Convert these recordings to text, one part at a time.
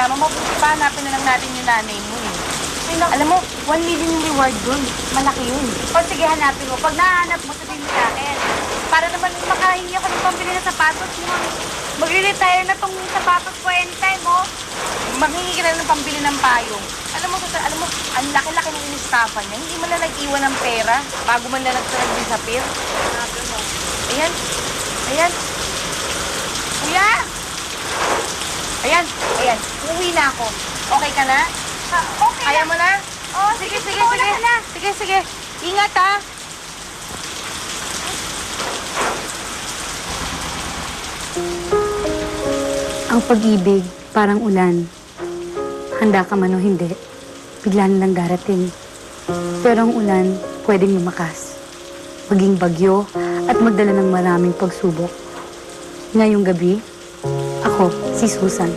yaman, mabuti pa hanapin na lang natin yung nanay mo eh. Ay, alam mo, 1 million yung reward dun. Malaki yun. O sige, hanapin mo. Pag nahanap mo, sabihin mo sa akin. Para naman makahingi ako ng pambili ng sapatos mo. Magre-retire na tong sapatos ko anytime, oh. Maghingi ka na ng pambili ng payong. Alam mo, ang laki-laki ng inistafa niya. Hindi mo na nag-iwan ng pera bago man na nag-disappear. Hanapin mo. Ayan. Ayan. Kuya! Ayan. Ayan. Uuwi na ako. Okay ka na? Okay. Kaya mo na? Oh, Sige. Sige. Ingat, ha? Ang pag-ibig, parang ulan. Handa ka man o hindi, bigla na lang darating. Pero ang ulan, pwedeng lumakas. Maging bagyo at magdala ng maraming pagsubok. Ngayong gabi, ako, si Susan.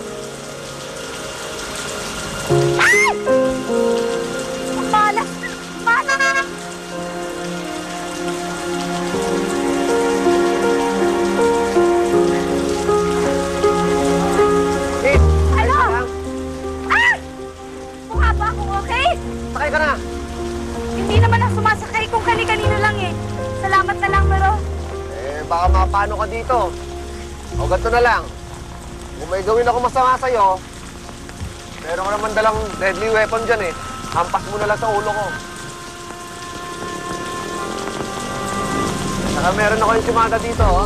Sakay ka na. Hindi naman ako sumasakay kung kani-kanino lang eh. Salamat na lang, pero... Baka mapano ka dito. O ganito na lang. Kung may gawin ako masama sa'yo, meron ka naman dalang deadly weapon dyan eh. Hampas mo na lang sa ulo ko. Saka meron ako yung simada dito, oh.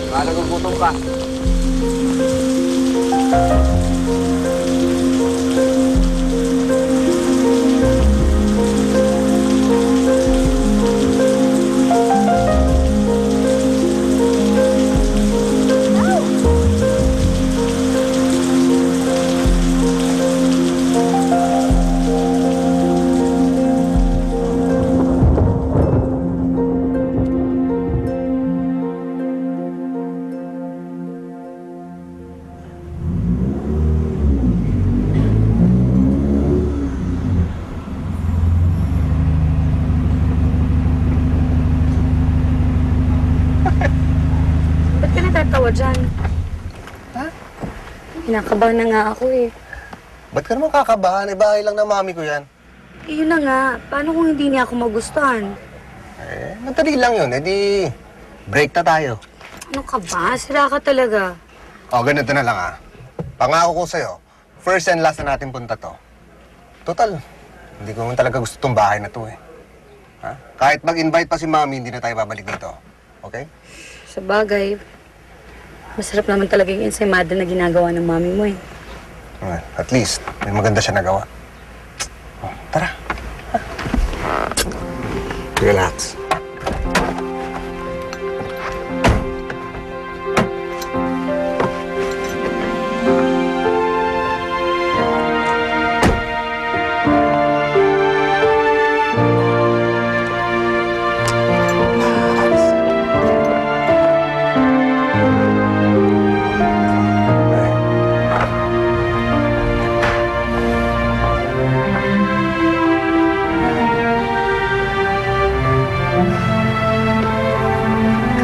Baka nagugutom ka. Ba't ka natatawa dyan? Ha? Kinakabahan na nga ako eh. Ba't ka naman kakabahan? Bahay lang ng mami ko yan. Eh, yun na nga. Paano kung hindi niya ako magustuhan? Madali lang yun. Break na tayo. Ano ka ba? Sira ka talaga. Ganito na lang Pangako ko sa'yo, first and last na natin punta to. Total, hindi ko naman talaga gusto tong bahay na to eh. Ha? Kahit mag-invite pa si mami, hindi na tayo babalik dito. Okay? Sa bagay, masarap naman talaga yung ensaymada na ginagawa ng mami mo eh. At least, may maganda siya nagawa. Tara. Relax.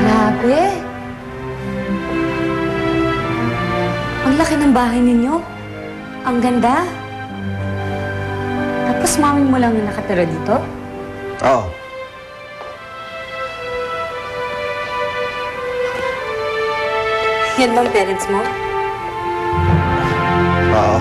Grabe! Ang laki ng bahay ninyo. Ang ganda. Tapos mami mo lang yung nakatira dito? Oo. Yan bang parents mo? Oo.